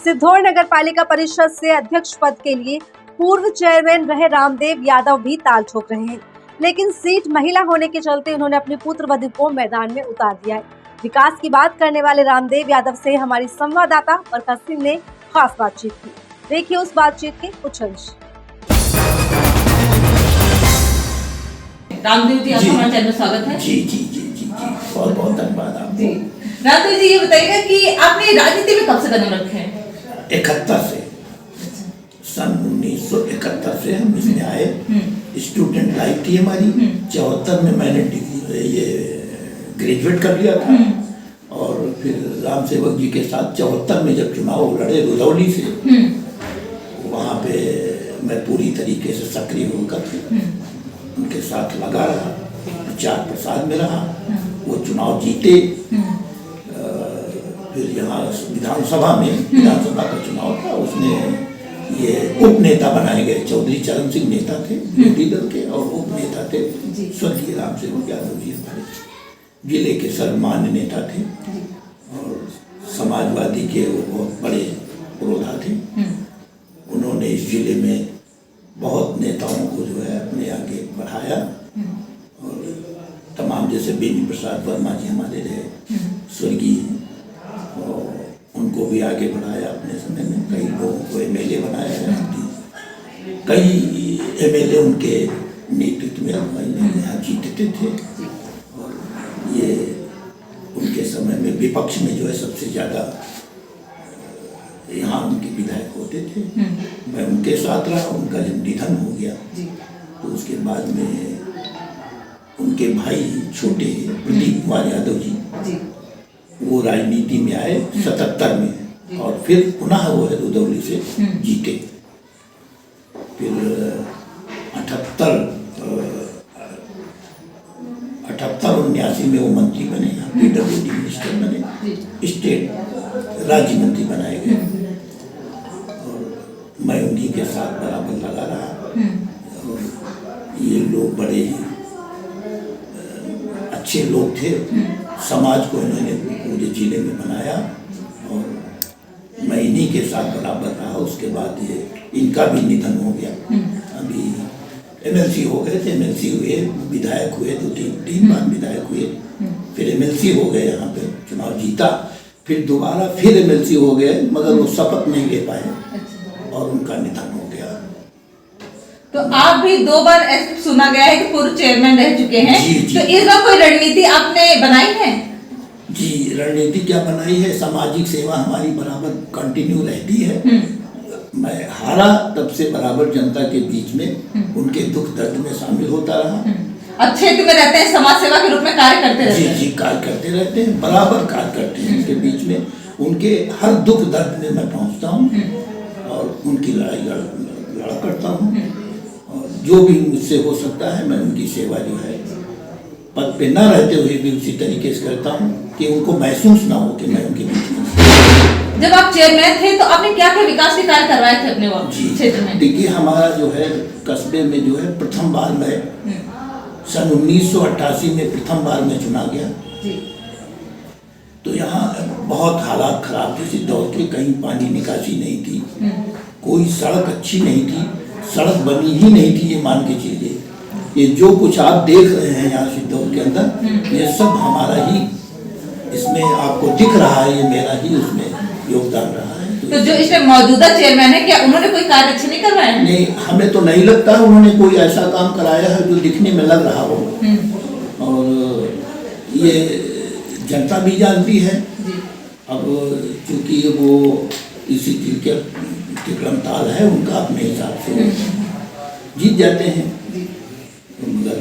सिद्धौड़ नगर पालिका परिषद से अध्यक्ष पद के लिए पूर्व चेयरमैन रहे रामदेव यादव भी ताल ठोक रहे हैं, लेकिन सीट महिला होने के चलते उन्होंने अपनी पुत्रवधू को मैदान में उतार दिया है। विकास की बात करने वाले रामदेव यादव से हमारी संवाददाता बरखा सिंह ने खास बातचीत की। देखिए उस बातचीत के कुछ अंश। रामदेव जी, आपका हमारे चैनल में स्वागत है। जी जी जी जी जी बहुत बहुत धन्यवाद आपको। रामदेव जी, ये बताइएगा कि आपने राजनीति में कब से कदम रखे हैं? 71 से, सन 1971 से हम इसमें आए। स्टूडेंट लाइफ थी हमारी। 74 में मैंने ये ग्रेजुएट कर लिया था और फिर राम सेवक जी के साथ 74 में जब चुनाव लड़े रुदौली से, वहाँ पे मैं पूरी तरीके से सक्रिय होकर उनके साथ लगा रहा, प्रचार प्रसार में रहा। वो चुनाव जीते। फिर यहाँ विधानसभा का चुनाव था, उसमें ये उप नेता बनाए गए। चौधरी चरण सिंह नेता थे विरोधी दल के और उप नेता थे स्वर्गीय राम सेवक यादव जी, हमारे जिले के सर्वमान्य नेता थे और समाजवादी के वो बहुत बड़े पुरोधा थे। उन्होंने इस जिले में बहुत नेताओं को जो है अपने आगे बढ़ाया और तमाम, जैसे बेनी प्रसाद वर्मा जी हमारे रहे स्वर्गीय, उनको भी आगे बढ़ाया अपने समय में। कई लोगों को एमएलए बनाया है, कई एमएलए उनके नेतृत्व में यहाँ जीतते थे और ये उनके समय में विपक्ष में जो है सबसे ज़्यादा यहाँ उनके विधायक होते थे। मैं उनके साथ रहा। उनका जब निधन हो गया तो उसके बाद में उनके भाई छोटे प्रदीप कुमार यादव जी वो राजनीति में आए 77 में और फिर पुनः वो है रुदौली से जीते। फिर 78-79 में वो मंत्री बने, पीडब्ल्यूडी मिनिस्टर बने, स्टेट राज्य मंत्री बनाए गए और मैं उन्हीं के साथ बराबर लगा रहा। और ये लोग बड़े अच्छे लोग थे। समाज को इन्होंने पूरे जिले में बनाया और मैं इन्हीं के साथ बराबर रहा। उसके बाद ये इनका भी निधन हो गया। अभी एमएलसी हो गए थे, एमएलसी हुए, विधायक हुए, 2-3 बार विधायक हुए, फिर एमएलसी हो गए, यहाँ पे चुनाव जीता, फिर दोबारा फिर एमएलसी हो गए, मगर वो शपथ नहीं ले पाए और उनका निधन हो गया। तो आप भी 2 बार ऐसे सुना गया है कि पूर्व चेयरमैन रह चुके हैं। जी। तो इस बार कोई रणनीति आपने बनाई है? जी, रणनीति क्या बनाई है, सामाजिक सेवा हमारी बराबर कंटिन्यू रहती है। मैं हारा तब से बराबर जनता के बीच में उनके दुख दर्द में शामिल होता रहा। अब क्षेत्र में रहते हैं, समाज सेवा के रूप में कार्य करते रहते हैं। जी, कार्य करते रहते हैं, बराबर कार्य करते हैं उनके बीच में। उनके हर दुख दर्द में मैं पहुंचता हूं और उनकी लड़ाई लड़ा करता हूं और जो भी मुझसे हो सकता है मैं उनकी सेवा जो है पद पे न रहते हुए भी उसी तरीके से करता हूं कि उनको महसूस ना हो कि मैं उनके बीच में। जब आप चेयरमैन थे तो आपने क्या क्या विकास के कार्य करवाए थे अपने क्षेत्र में? देखिए, हमारा जो है कस्बे में जो है प्रथम बार मैं सन 1988 में प्रथम बार मैं चुना गया। तो यहाँ बहुत हालात खराब थे सिद्धौड़ के। कहीं पानी निकासी नहीं थी, कोई सड़क अच्छी नहीं थी, सड़क बनी ही नहीं थी। ये मान के चलिए, ये जो कुछ आप देख रहे हैं यहाँ सिद्धौड़ के अंदर, ये सब हमारा ही इसमें आपको दिख रहा है, ये मेरा ही उसमें योगदान रहा है। तो जो इसमें मौजूदा चेयरमैन है, क्या उन्होंने कोई कार्य अच्छे नहीं करवाए हैं? नहीं, हमें तो नहीं लगता उन्होंने कोई ऐसा काम कराया है जो दिखने में लग रहा हो। और ये जनता भी जानती है। अब क्योंकि वो इसी चीज के क्रमताल है उनका, अपने हिसाब से जीत जाते हैं। मगर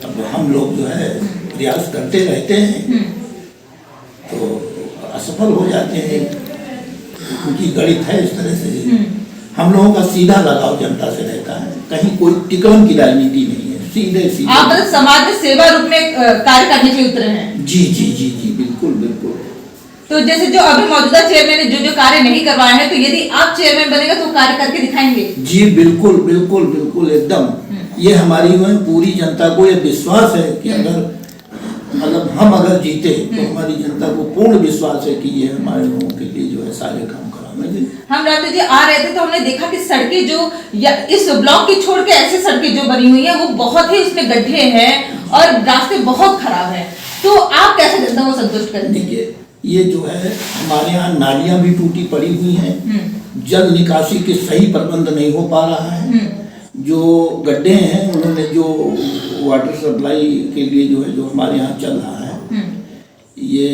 अब हम लोग जो है प्रयास करते रहते हैं तो असफल हो जाते हैं, क्योंकि गणित है इस तरह से। हम लोगों का सीधा लगाव जनता से रहता है, कहीं कोई टिकड़म की राजनीति नहीं है, सीधे। आप मतलब समाज में सेवा रूप में कार्य करने के लिए उतरे हैं? जी जी जी जी, बिल्कुल बिल्कुल। तो जैसे जो अभी मौजूदा चेयरमैन ने जो कार्य नहीं करवाए हैं, तो यदि आप चेयरमैन बनेगा तो कार्य करके दिखाएंगे? जी बिल्कुल बिल्कुल बिल्कुल, एकदम। ये हमारी पूरी जनता को ये विश्वास है कि अगर हम जीते तो हमारी जनता को पूर्ण विश्वास है कि ये हमारे लोगों के लिए जो है सारे काम करा समझ गए? हम रात जी आ रहे थे तो हमने देखा कि सड़कें जो इस ब्लॉक की छोड़ के ऐसी सड़कें जो बनी हुई है वो बहुत ही उसमें गड्ढे हैं और रास्ते बहुत खराब है। तो आप कैसे जनता को संतुष्ट करेंगे? देखिए, ये जो है हमारे यहाँ नालियां भी टूटी पड़ी हुई हैं, जल निकासी के सही प्रबंध नहीं हो पा रहा है। जो गड्ढे हैं उन्होंने जो वाटर सप्लाई के लिए जो है जो हमारे यहाँ चल रहा है, ये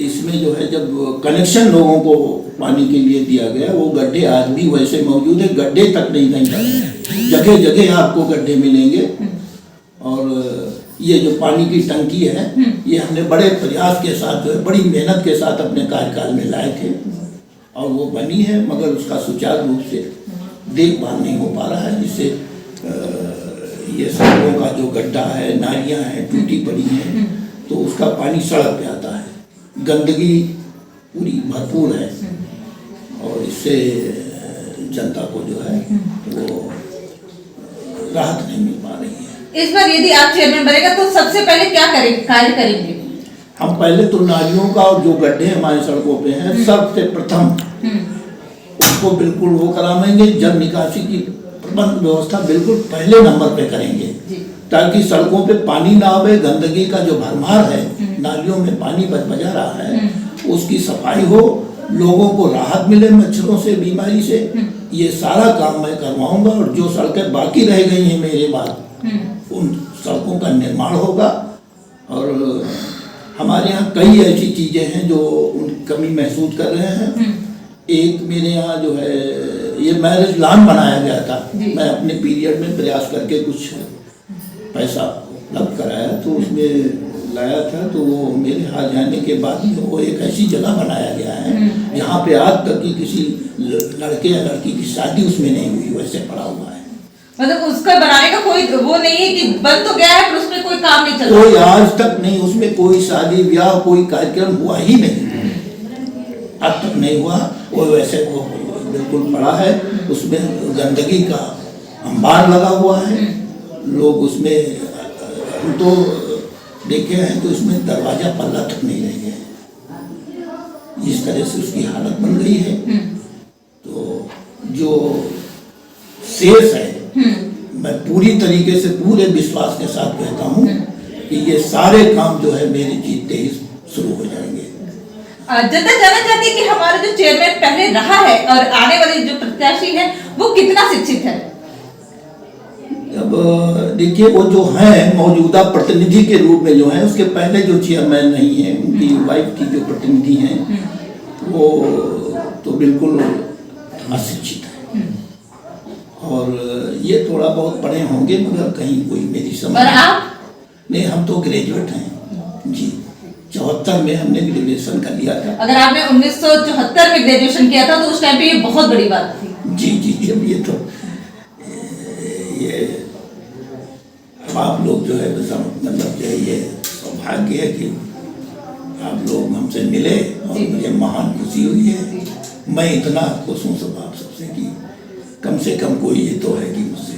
इसमें जो है जब कनेक्शन लोगों को पानी के लिए दिया गया, वो गड्ढे आज भी वैसे मौजूद है, गड्ढे तक नहीं डाले, जगह जगह आपको गड्ढे मिलेंगे। और ये जो पानी की टंकी है, ये हमने बड़े प्रयास के साथ जो है बड़ी मेहनत के साथ अपने कार्यकाल में लाए थे और वो बनी है, मगर उसका सुचारू रूप से देखभाल नहीं हो पा रहा है, जिससे ये सड़कों का जो गड्ढा है, नालियाँ हैं टूटी पड़ी हैं, तो उसका पानी सड़क पे आता है, गंदगी पूरी भरपूर है और इससे जनता को जो है वो राहत नहीं मिल पा रही है। इस बार यदि आप चेयरमैन बनेगा तो सबसे पहले क्या कार्य करेंगे? हम पहले तो नालियों का और जो गड्ढे हमारे सड़कों पे हैं सबसे प्रथम उसको बिल्कुल वो कराएंगे, जल निकासी की प्रबंध व्यवस्था बिल्कुल पहले नंबर पे करेंगे, ताकि सड़कों पे पानी ना आवे, गंदगी का जो भरमार है, नालियों में पानी बजा रहा है, उसकी सफाई हो, लोगों को राहत मिले मच्छरों से, बीमारी से। ये सारा काम मैं करवाऊंगा और जो सड़कें बाकी रह गई हैं मेरे बाद उन सड़कों का निर्माण होगा। और हमारे यहाँ कई ऐसी चीजें हैं जो उनकी कमी महसूस कर रहे हैं। एक मेरे यहाँ जो है ये मैरिज लॉन बनाया गया था, मैं अपने पीरियड में प्रयास करके कुछ पैसा उपलब्ध कराया तो उसमें लाया था, तो वो मेरे हाथ जाने के बाद वो एक ऐसी जगह बनाया गया है जहाँ पे आज तक की किसी लड़के या लड़की की शादी उसमें नहीं हुई, वैसे पड़ा हुआ है। मतलब उसका बनाने का कोई वो नहीं है कि बन तो गया है पर उसमें कोई काम नहीं चल रहा, कोई आज तक नहीं, उसमें कोई शादी ब्याह कोई कार्यक्रम हुआ ही नहीं, आज तक नहीं हुआ। वो वैसे वो बिल्कुल पड़ा है, उसमें गंदगी का अंबार लगा हुआ है, लोग उसमें हम तो देखे हैं तो उसमें दरवाजा पल्ला तक नहीं रह गया, इस तरह से उसकी हालत बन गई है। तो जो शेष है मैं पूरी तरीके से पूरे विश्वास के साथ कहता हूँ कि ये सारे काम जो है मेरे जीतते ही शुरू हो जाएंगे। जनता जानना चाहती है कि हमारा जो चेयरमैन पहले रहा है और आने वाले जो प्रत्याशी है वो कितना शिक्षित है? अब देखिए, वो जो है मौजूदा प्रतिनिधि के रूप में जो है, उसके पहले जो चेयरमैन नहीं है उनकी वाइफ की जो प्रतिनिधि हैं वो तो बिल्कुल अशिक्षित है और ये थोड़ा बहुत पढ़े होंगे मगर कहीं कोई मेरी समझ नहीं। हम तो ग्रेजुएट हैं जी, 74 में हमने ग्रेजुएशन कर लिया था। अगर आपने 1974 में ग्रेजुएशन किया था तो उस टाइम पे ये बहुत बड़ी बात थी। जी जी जी, अब ये तो ये आप लोग जो है मतलब जो है ये सौभाग्य है कि आप लोग हमसे मिले और मुझे महान खुशी हुई है। मैं इतना खुश हूँ सब आप सबसे कि कम से कम कोई ये तो है कि मुझसे।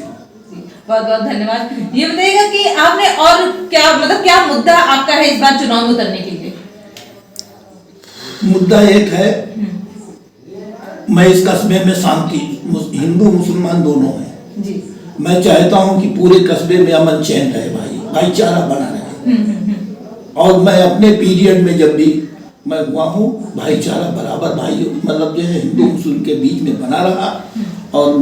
बहुत बहुत धन्यवाद। ये बताइएगा कि आपने और क्या मतलब क्या मुद्दा आपका है इस बार चुनाव में उतरने के लिए? मुद्दा एक है, मैं इस कस्बे में शांति, हिंदू मुसलमान दोनों हैं जी। मैं चाहता हूं कि पूरे कस्बे में अमन चैन रहे, भाईचारा बना रहे। और मैं अपने पीरियड में जब भी मैं हुआ हूँ भाईचारा बराबर भाई मतलब जो है हिंदू मुस्लिम के बीच में बना रहा और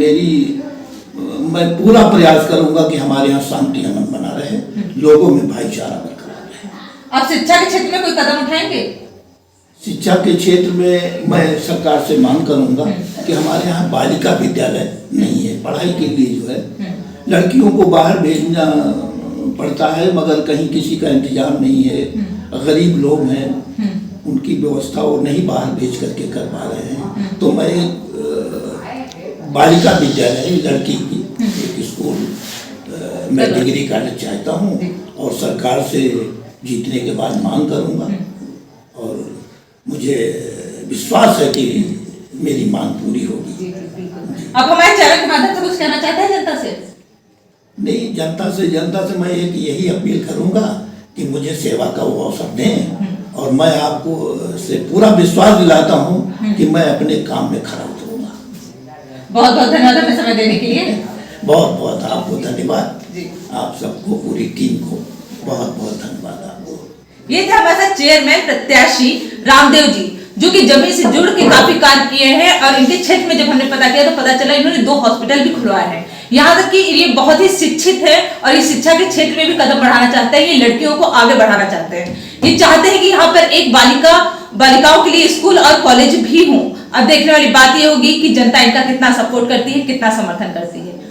मैं पूरा प्रयास करूंगा कि हमारे यहाँ शांति अमन बना रहे, लोगों में भाईचारा बरकरार रहे। आप शिक्षा के क्षेत्र में कोई कदम उठाएंगे? शिक्षा के क्षेत्र में मैं सरकार से मांग करूंगा कि हमारे यहाँ बालिका विद्यालय नहीं है, पढ़ाई के लिए जो है लड़कियों को बाहर भेजना पड़ता है मगर कहीं किसी का इंतजाम नहीं है, गरीब लोग हैं, उनकी व्यवस्था वो नहीं बाहर भेज करके कर पा रहे हैं। तो मैं बालिका विद्यालय लड़की की एक स्कूल मैं डिग्री कॉलेज चाहता हूँ और सरकार से जीतने के बाद मांग करूँगा और मुझे विश्वास है कि मेरी मांग पूरी होगी। आप हमारे चैनल के माध्यम से कुछ कहना चाहते हैं जनता से? नहीं, जनता से मैं एक यही अपील करूँगा कि मुझे सेवा का वो अवसर दें और मैं आपको से पूरा विश्वास दिलाता हूँ कि मैं अपने काम में खरा उतरूंगा। बहुत बहुत धन्यवाद हमें समय देने के लिए। बहुत बहुत आपको धन्यवाद जी। आप सबको, पूरी टीम को बहुत बहुत धन्यवाद आपको। ये थे हमारे साथ चेयरमैन प्रत्याशी रामदेव जी, जो कि जमीन से जुड़ के काफी कार्य किए हैं। और इनके क्षेत्र में जब हमने पता किया तो पता चला इन्होंने 2 हॉस्पिटल भी खुलवाए हैं। यहाँ तक कि ये बहुत ही शिक्षित है और इस शिक्षा के क्षेत्र में भी कदम बढ़ाना चाहते हैं। ये लड़कियों को आगे बढ़ाना चाहते हैं। ये चाहते हैं कि यहाँ पर एक बालिकाओं के लिए स्कूल और कॉलेज भी हों। अब देखने वाली बात ये होगी कि जनता इनका कितना सपोर्ट करती है, कितना समर्थन करती है।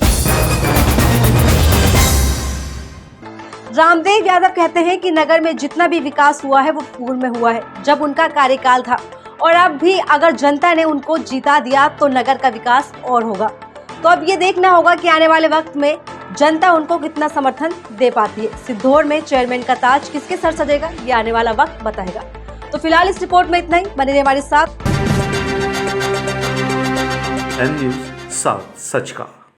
रामदेव यादव कहते हैं कि नगर में जितना भी विकास हुआ है वो पूर्व में हुआ है जब उनका कार्यकाल था, और अब भी अगर जनता ने उनको जीता दिया तो नगर का विकास और होगा। तो अब ये देखना होगा कि आने वाले वक्त में जनता उनको कितना समर्थन दे पाती है। सिद्धौर में चेयरमैन का ताज किसके सर सजेगा, ये आने वाला वक्त बताएगा। तो फिलहाल इस रिपोर्ट में इतना ही। बने रहिए हमारे साथ। एन न्यूज़ साउथ सच का।